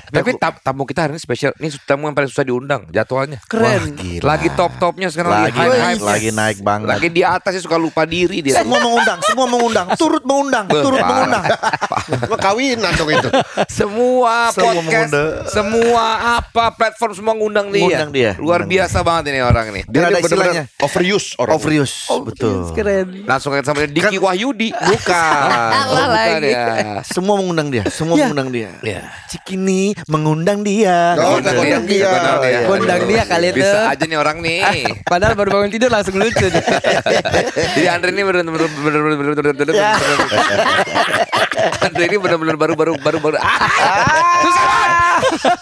Tapi tamu kita hari ini spesial. Ini tamu yang paling susah diundang jadwalnya. Keren. Lagi top-topnya sekarang, Lagi naik banget. Lagi di atasnya suka lupa diri dia. Semua mengundang, turut mengundang. Kawinan dong itu. Semua podcast, semua apa platform semua ngundang dia. Luar biasa banget ini orang nih. Dia ada istilahnya overuse orang. Betul. Keren. Langsung kayak sama Diki Wahyudi. Salah lagi. Ya. Semua mengundang dia. Ya. Cikini mengundang dia. Undang dia kali itu. Bisa aja nih orang nih. Padahal baru bangun tidur langsung lucu nih. Jadi Andre ini bener-bener Andre ini bener-bener baru.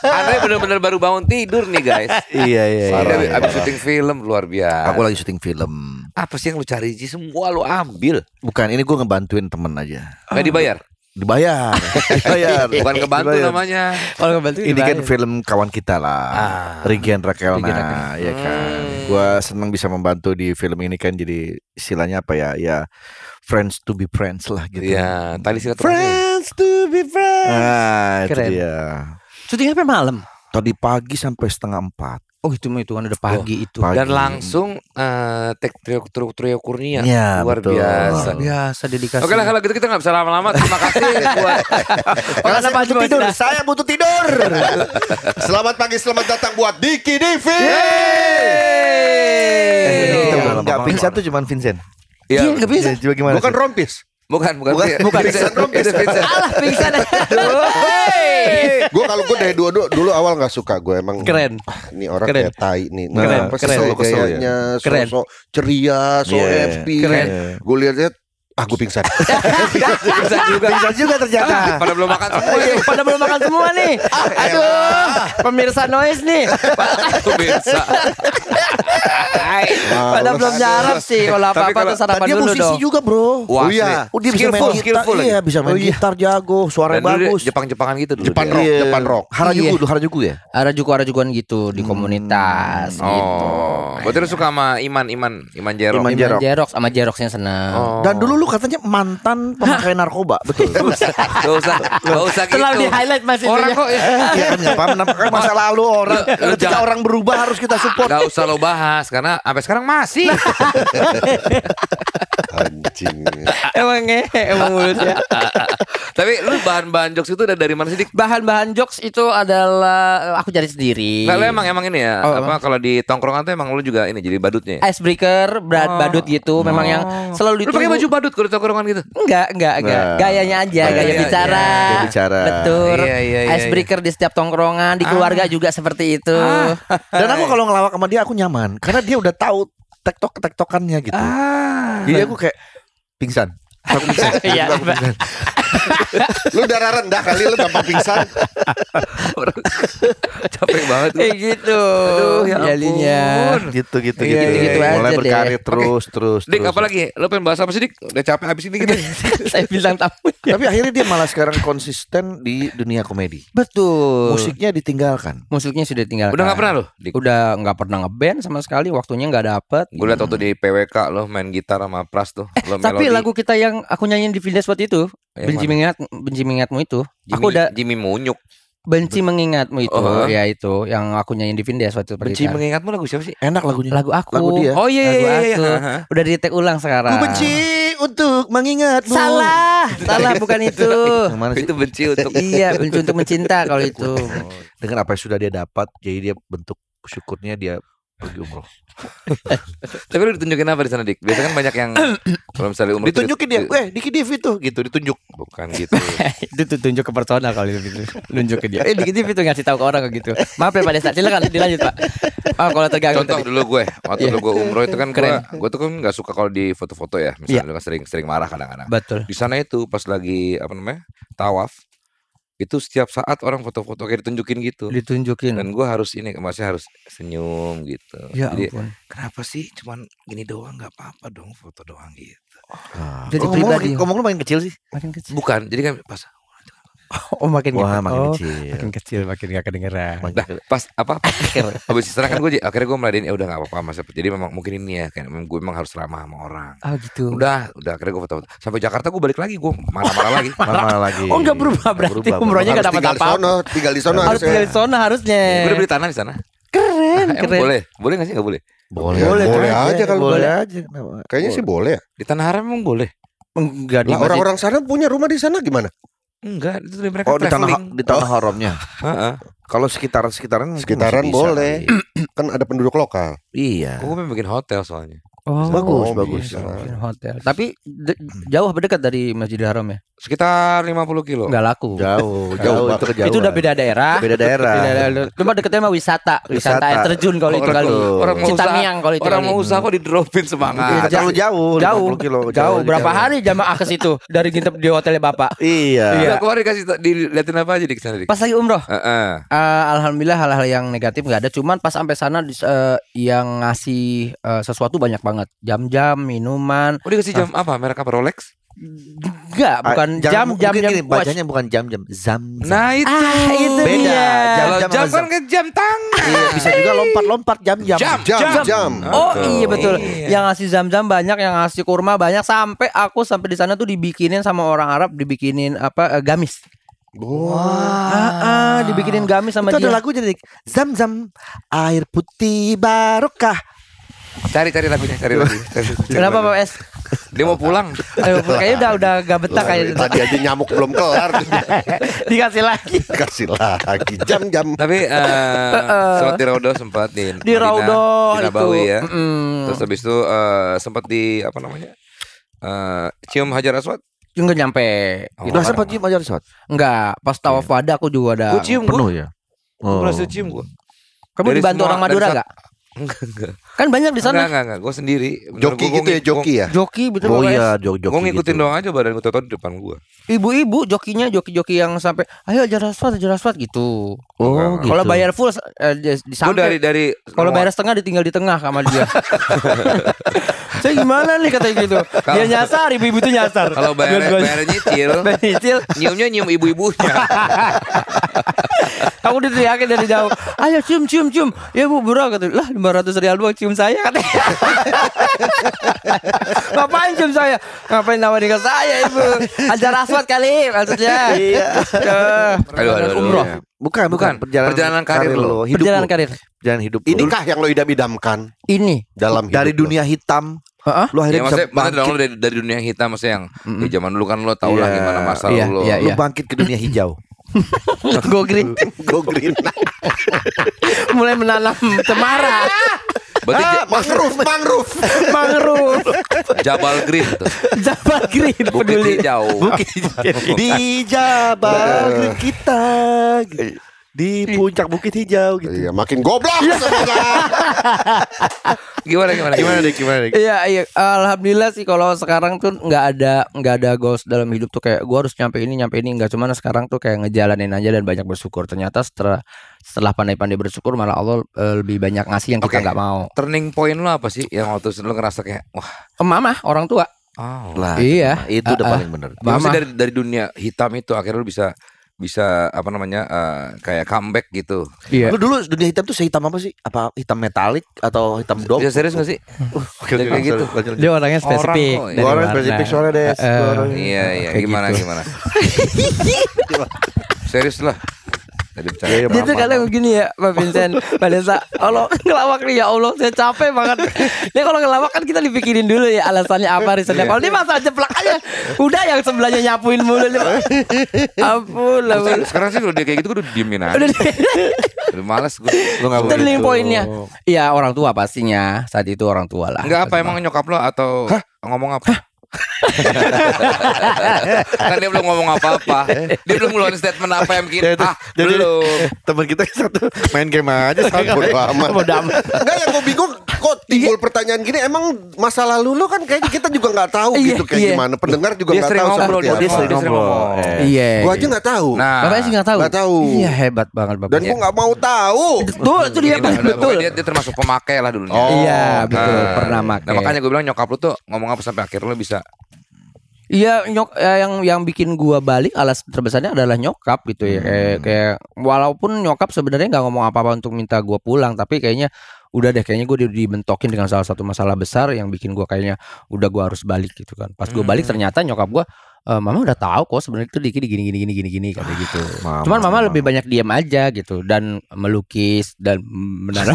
Andre bener-bener baru bangun tidur nih guys. Iya. Abis syuting film luar biasa. Aku lagi syuting film. Apa sih yang lu cari Ji? Semua lu ambil. Bukan, ini gue ngebantuin temen aja. Gak dibayar. Dibayar. Bukan kebantu namanya. Kalau ngebantu Ini kan film kawan kita lah, Rigian Rakelna, ya kan. Gua senang bisa membantu di film ini kan, jadi istilahnya apa ya? Ya friends to be friends lah gitu. Iya, tadi sih friends to be friends. Nah, itu Keren. dia. Syutingnya sampai malam. Tadi pagi sampai 3:30. Oh itu kan udah pagi itu. pagi. Dan langsung take trio Kurnia. Ya, luar betul. biasa. Biasa dedikasi. Oke lah kalau gitu kita nggak bisa lama-lama. Terima kasih buat Karena saya butuh tidur. Saya butuh tidur. Selamat pagi, selamat datang buat Diki Divi. Enggak pingsan tuh cuman Vincent. Iya, nggak bisa. Coba gimana? Bukan rompis. Bukan. Pingsan rompis. Itu Vincent. Alah pingsan. Gue kalau gue dari dulu awal nggak suka, gue emang Keren. Ini orang Keren. kayak tai nih. Keren. Apa Keren. kesel Kesel ya. gayanya, Keren. so ceria, so Yeah. happy. Keren. Gue lihat gue pingsan. Pingsan juga ternyata. Pada belum makan semua nih. Pada belum makan semua nih. Aduh, pemirsa noise nih. Pemirsa. Pada belum nyarap sih. Kalau apa-apa tuh sarapan Dia dulu musisi dong. juga bro. Wah, iya. Oh dia bisa main gitar. skillful lagi. Iya bisa main gitar jago. Suaranya Dan dulu dia bagus. Jepang-Jepangan gitu dulu. Jepang dia. rock, Jepang rock. Harajuku ya. Harajuku-harajukuan gitu di komunitas gitu. Oh, berarti lu suka sama Iman Jero. Iman Iman Jerox sama Jeroxnya senang. Oh. Dan dulu lu katanya mantan pemakai narkoba, betul? Gak usah gitu. Terlalu di highlight masih Orang itu kok ya. Iya kan ya, kan masa lalu orang. Ketika jangan- orang berubah harus kita support. Gak usah lo bahas karena sampai sekarang masih. Anjing. emang mulutnya. Tapi lu bahan-bahan jokes itu udah dari mana sih Dik? Bahan-bahan jokes itu adalah aku cari sendiri. Nggak, lu emang ini ya. Oh. Apa kalau di tongkrongan tuh emang lu juga ini jadi badutnya. Ya? Icebreaker, badut gitu. Memang yang selalu Lu ditunggu. pakai baju badut kalau di tongkrongan gitu? Enggak. Gayanya aja, gaya Iya, bicara. Gaya bicara. Betul. Iya, Icebreaker di setiap tongkrongan, di keluarga juga seperti itu. Dan aku kalau ngelawak sama dia aku nyaman karena dia udah tahu tektokannya gitu. Jadi aku kayak pingsan. Aku pingsan. Iya. Aku pingsan. Lu darah rendah kali lu gampang pingsan. Capek banget lu. Kayak gitu. Aduh, ya jadinya. ampun. Gitu. Iya, gitu aja Mulai deh. berkarir terus. Dik apa lagi? Lu pengen bahas apa sih Dik? Udah capek habis ini gitu. Saya bilang tamu. Tapi akhirnya dia malah sekarang konsisten di dunia komedi. Betul. Musiknya ditinggalkan. Musiknya sudah tinggalkan. Udah gak pernah lu? Dik? Udah nggak pernah ngeband sama sekali. Waktunya nggak dapet. Gue liat waktu di PWK lo main gitar sama Pras tuh. Lo Tapi melodi. lagu kita yang aku nyanyiin di Vindes waktu itu, Yang benci mengingatmu itu, aku udah Jimmy Munyuk. benci mengingatmu itu, Oh. ya itu yang aku nyanyiin di Vindes waktu itu. Benci Pernikahan. mengingatmu lagu siapa sih? Enak lagunya. Lagu aku. Lagu dia. Oh iya Lagu iya aku. iya. Udah di take ulang sekarang. Ku benci untuk mengingatmu. Salah bukan itu. Yang mana sih? Itu benci untuk Iya, benci untuk mencinta kalau itu. Dengan apa yang sudah dia dapat, jadi dia bentuk syukurnya dia pergi umroh. Tapi lu ditunjukin apa di sana Dik? Biasanya kan banyak yang kalau misalnya umroh tuh Ditunjukin dia, Diki Div itu gitu, ditunjuk. bukan gitu. Itu tuh tunjuk ke personal kalau itu nunjuk ke dia. Dikit itu ngasih tahu ke orang kayak gitu. Maaf ya Pak Desa, silakan dilanjut Pak. Kalau terganggu Contoh tadi. dulu gue, waktu dulu gue umroh itu kan Keren. gue tuh kan nggak suka kalau di foto-foto ya. Misalnya lu kan sering marah kadang-kadang. Betul. Di sana itu pas lagi tawaf itu setiap saat orang foto-foto kayak ditunjukin gitu. Ditunjukin. Dan gue harus masih harus senyum gitu. Ya Jadi ampun. kenapa sih cuman gini doang nggak apa-apa dong foto doang gitu. Jadi Ngomong pribadi. ngomong lu main kecil sih. Makin kecil. Bukan, jadi kan pas Oh makin Wah, gitu. makin Oh, kecil. makin kecil, makin gak kedengeran. Nah, pas apa habis istirahat kan gue akhirnya gue meladenin ya udah nggak apa-apa mas. Jadi memang mungkin ini ya kayak gue memang harus ramah sama orang. Oh gitu. Udah akhirnya gue foto sampai Jakarta gue balik lagi gue marah-marah lagi. Marah lagi. Oh enggak berubah berarti umrohnya enggak dapat apa-apa. Tinggal di sono Harus tinggal di sana harusnya. Gue udah beli tanah di sana. Keren, Emang keren. boleh nggak sih nggak boleh? Boleh aja kalau boleh boleh. aja. Kenapa? Kayaknya sih boleh ya. Di tanah haram emang boleh? Enggak di Lah orang-orang sana punya rumah di sana gimana? Enggak, itu dari mereka Oh di traveling. tanah haramnya. Heeh. Kalau sekitaran mungkin Sekitaran masih bisa boleh. kali. Kan ada penduduk lokal. Iya. Gue pengen bikin hotel soalnya. Oh, Bagus. bisa. Hotel. Tapi jauh apa dekat dari Masjidil Haram ya? Sekitar 50 kilo. Enggak laku. Jauh Pak. itu kejauhan. Itu udah beda daerah. Beda daerah. Cuma deketnya mah wisata air terjun kalau itu kali. Orang mau usaha, Citamiang kalau itu orang kali. mau usaha kok di dropin Iya, semangat. terlalu jauh. 50 kilo. Jauh. Berapa hari jamaah ke situ dari nginep di hotelnya Bapak? Iya. Iya. Kemarin dikasih diliatin apa aja di sana dik? Pas lagi umroh. Heeh. Alhamdulillah hal-hal yang negatif nggak ada. Cuman pas sampai sana yang ngasih sesuatu banyak banget. Jam-jam, minuman. Oh dikasih jam apa? Merek apa? Rolex? Enggak, bukan jam gini, watch. bacanya bukan jam-jam, zam. Nah itu. itu Beda. dia. Kalau Jam jam sama kan ke jam tangan. Iya, bisa juga lompat-lompat jam-jam. Jam. Oh iya betul. Iya. Yang ngasih zam-zam banyak, yang ngasih kurma banyak, sampai di sana tuh dibikinin sama orang Arab, dibikinin gamis. Dibikinin gamis sama Itu dia. ada lagu jadi zam-zam air putih barokah. Cari lagunya, cari lagunya. Kenapa Pak S? Dia mau pulang. Kayaknya udah gak betah kayak Tadi aja nyamuk belum kelar. dikasih lagi. Kasih lagi jam-jam. Tapi sempat di Raudo sempat di Raudo di itu. Nabawi ya. Terus habis itu sempat di apa namanya? Cium Hajar Aswad. Enggak nyampe. Udah sempat cium aja Sot. Enggak, pas tawaf wada aku juga ada. Gue cium Penuh ya. Gue berhasil cium gue. Kamu Dari dibantu semua- orang Madura dari enggak? Enggak. Kan banyak di sana. Enggak. Gue sendiri. Joki gitu ya, joki ya. Joki betul Oh Pak S. iya, jog-jog. Gue ngikutin doang aja badan gue tahu di depan gue. Ibu-ibu jokinya joki-joki yang sampai ayo Hajar Aswad gitu. Oh, gitu. Kalau bayar full di Gue samping. dari Kalau bayar setengah ditinggal di tengah sama dia. Saya gimana nih katanya gitu. Dia nyasar, ibu-ibu tuh nyasar. kalau bayar nyicil, Bayar nyicil, nyiumnya nyium ibu-ibunya. aku diteriakin dari jauh. Ayo cium. Ya bu, berapa kata. Lah 500 rial doang cium saya katanya. Ngapain cium saya? Ngapain nawarin ke saya ibu? Hajar Aswad kali maksudnya. Iya. Aduh. Umroh. Bukan. Perjalanan karir lo. Hidup Perjalanan lo. karir. Perjalanan hidup. lo. Inikah yang lo idam-idamkan Ini. dalam hidup Dari lo? dunia hitam. Heeh. Lu Ya akhirnya maksudnya bisa dong bangkit. dari dunia yang hitam maksudnya yang di zaman dulu kan lo tau lah Iya. gimana masa Iya, lo. iya. Lu bangkit ke dunia hijau. Go green. Go green. Mulai menanam cemara. Berarti Mangrove. Jabal Green tuh. Jabal green Bukit peduli. hijau. Di Jabal kita. Di puncak bukit hijau gitu. Iya, makin goblok semuanya. Gimana? Dik? Iya. Alhamdulillah sih kalau sekarang tuh nggak ada goals dalam hidup tuh kayak gua harus nyampe ini nggak, cuman sekarang tuh kayak ngejalanin aja dan banyak bersyukur. Ternyata setelah pandai-pandai bersyukur malah Allah lebih banyak ngasih yang kita Oke. nggak mau. Turning point lo apa sih yang waktu lo ngerasa kayak wah. Mama, orang tua. Oh. Lah, Iya. itu udah paling bener. Ya, maksudnya Mama. dari dunia hitam itu akhirnya lo bisa apa namanya kayak comeback gitu. Iya. Lu dulu dunia hitam tuh sehitam apa sih? Apa hitam metalik atau hitam dop? Bisa serius gak sih? Oke, kayak gitu. Dia orangnya spesifik. kok, ya. dari Gua orang warna. spesifik soalnya deh. Iya, Kayak gimana? Serius lah. Tadi bercanda. Dia tuh kadang begini ya Pak Vincent, Pak Desa. Allah ngelawak nih ya Allah, saya capek banget. Dia kalau ngelawak kan kita dipikirin dulu ya alasannya apa, risetnya. Kalau dia masa jeplak aja, udah yang sebelahnya nyapuin mulu. Ampun lah. Sekarang sih kalau dia kayak gitu gue udah diemin aja. Udah males gue. Lu enggak boleh. Turning pointnya, ya orang tua pastinya saat itu orang tua lah. Enggak apa emang nyokap lo atau ngomong apa? Kan dia belum ngomong apa-apa. Dia belum ngeluarin statement apa yang bikin belum. Teman kita satu main game aja sama Bodo amat. Bodo amat. Enggak, yang gue bingung kok timbul pertanyaan gini. Emang masa lalu lo kan kayaknya kita juga nggak tahu Iya, gitu kayak iya. gimana. Pendengar juga Dia nggak sering tahu ngobrol, seperti dia apa. sering ngomong. Iya. Gue aja nggak tahu. Nah, Bapaknya sih nggak tahu. Nggak tahu. Iya hebat banget bapak. Dan gue nggak mau tahu. Betul, itu dia Pak. Betul. Dia termasuk pemakai lah dulunya. Iya betul, Nah, pernah make. Nah makanya gue bilang nyokap lu tuh ngomong apa sampai akhirnya lu bisa Iya yang bikin gua balik alasan terbesarnya adalah nyokap gitu ya. Kayak walaupun nyokap sebenarnya nggak ngomong apa-apa untuk minta gua pulang, tapi kayaknya udah deh, kayaknya gua dibentokin dengan salah satu masalah besar yang bikin gua kayaknya udah gua harus balik gitu kan. Pas gua balik ternyata nyokap gua, mama udah tahu kok sebenarnya itu Diki gini kayak gitu. Cuman mama lebih banyak diam aja gitu dan melukis dan menanam.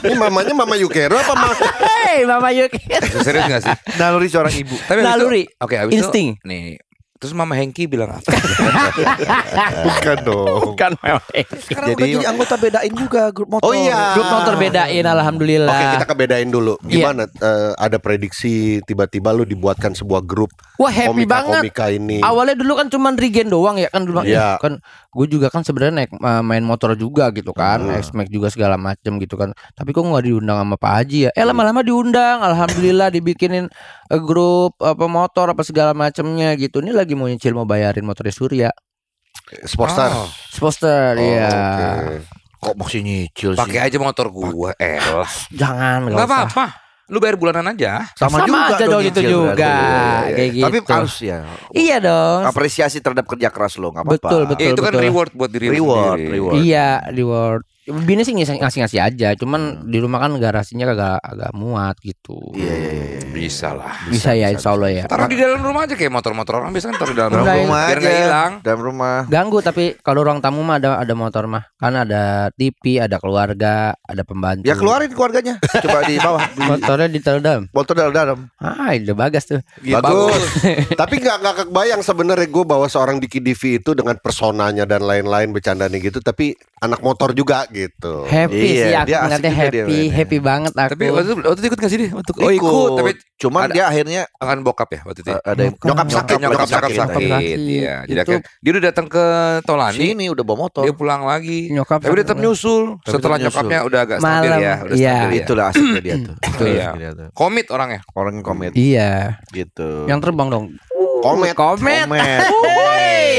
Ini mamanya Mama Yukero apa Mama? Hei, Mama Yukero. Serius gak sih? Naluri seorang ibu. Tapi naluri. Oke, abis insting. itu nih. Terus Mama Hengki bilang apa? Bukan dong. Bukan Mama Hengki. Sekarang jadi anggota bedain juga grup motor. Oh iya. Grup motor bedain, alhamdulillah. Oke, kita kebedain dulu. Gimana ada prediksi tiba-tiba lu dibuatkan sebuah grup? Wah, happy banget. Komika ini. Awalnya dulu kan cuman Regen doang ya kan dulu kan gue juga kan sebenarnya naik main motor juga gitu kan, X-Max juga segala macem gitu kan. Tapi kok nggak diundang sama Pak Haji ya? Lama-lama diundang, alhamdulillah dibikinin grup apa motor apa segala macemnya gitu. Ini lagi mau nyicil mau bayarin motornya Surya. Sportster. Sportster ya. Okay. Kok masih nyicil sih? Pakai aja motor gua. Jangan nggak apa-apa. Lu bayar bulanan aja. Sama juga aja dong itu juga. Kayak gitu. Tapi harus ya. Iya dong. Apresiasi terhadap kerja keras lo, nggak apa-apa. Betul. Itu kan reward buat diri Reward. Iya, reward. Bini sih ngasih aja, cuman di rumah kan garasinya agak muat gitu. Iya. Bisa lah. Bisa ya, insya Allah ya. Taruh di dalam rumah aja kayak motor-motor orang biasa kan taruh di dalam rumah. Biar nggak hilang. Dalam rumah. Ganggu tapi kalau ruang tamu mah ada motor mah. Kan ada TV, ada keluarga, ada pembantu. Ya keluarin keluarganya. Coba di bawah. Motornya ditaruh dalam. Motor dalam. Udah bagas tuh. Bagus. Tapi nggak kebayang sebenarnya gue bahwa seorang Diki Divi itu dengan personanya dan lain-lain bercandanya gitu, tapi anak motor juga gitu. Happy sih aku ngeliatnya happy banget aku. Tapi waktu itu ikut gak sih dia? Ikut. Tapi cuman dia akhirnya akan bokap ya waktu itu. Ada nyokap sakit. Iya. Jadi dia udah datang ke Tolani. Sini udah bawa motor. Dia pulang lagi. Nyokap tapi dia tetap nyusul. Setelah nyokapnya udah agak stabil ya. Udah stabil ya. Itulah asiknya dia tuh. Iya. Komit orangnya. Orangnya komit. Iya. Gitu. Yang terbang dong. Komet.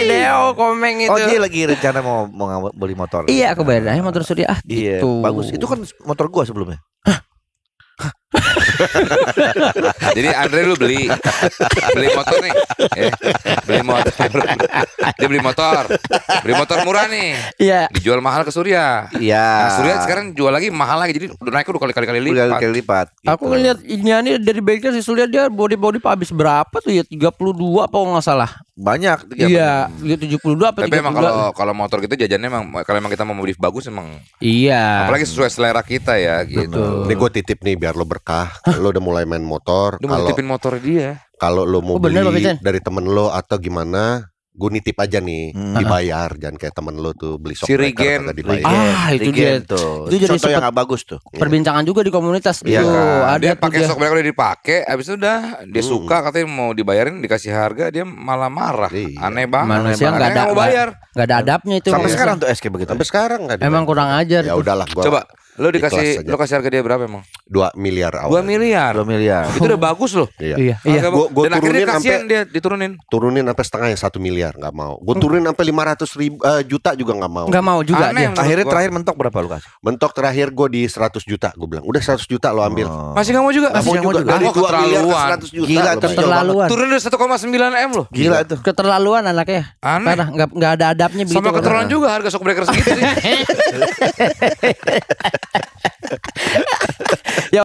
Deo komeng itu. Oh dia lagi rencana mau beli motor. Iya aku bayar aja motor Surya Iya, gitu. bagus. Itu kan motor gua sebelumnya. Jadi Andre lu beli motor nih, beli motor murah nih, dijual mahal ke Surya. Iya. Nah, Surya sekarang jual lagi mahal lagi, jadi udah naik udah kali lipat. Gitu. Aku ngeliat ini dari bengkel si Surya dia body habis berapa tuh ya 32 apa nggak salah. Banyak. Iya, 72 apa 32. Tapi emang kalau motor gitu jajannya emang kalau emang kita mau beli bagus emang. Iya. Apalagi sesuai selera kita ya gitu. Ini gue titip nih biar lo berkah. Lo udah mulai main motor. Dia mau titipin motor dia. Kalau lo mau beli dari temen lo atau gimana, gue nitip aja nih, dibayar. Jangan kayak temen lo tuh beli si Regen. Itu dia tuh. Itu jadi contoh yang gak bagus tuh. Perbincangan juga di komunitas gitu. Kan? Dia pakai sok mereka udah dipakai, abis itu udah dia suka katanya mau dibayarin dikasih harga dia malah marah. Aneh banget. Manusia nggak ada mau bayar. Nggak ada adabnya itu. Sampai sekarang tuh SK begitu. Sampai sekarang nggak ada. Emang kurang ajar. Ya udahlah. Coba. Lo kasih harga dia berapa emang? 2 miliar awal. 2 miliar. Oh. Itu udah bagus loh. Iya. Gue turunin kasihan dia diturunin. Turunin sampai setengahnya 1 miliar nggak mau. Gue turunin sampai 500 juta juga nggak mau. Nggak mau juga dia. Akhirnya terakhir mentok berapa lu kasih? Mentok terakhir gue di 100 juta. Gue bilang udah 100 juta lo ambil. Masih nggak mau juga? Masih nggak mau juga. Dari 2 miliar ke 100 juta. Gila keterlaluan. Turun dari 1,9 M loh. Gila itu. Keterlaluan anaknya. Aneh. Nggak ada adabnya begitu. Sama keterlaluan juga harga shock breaker segitu sih.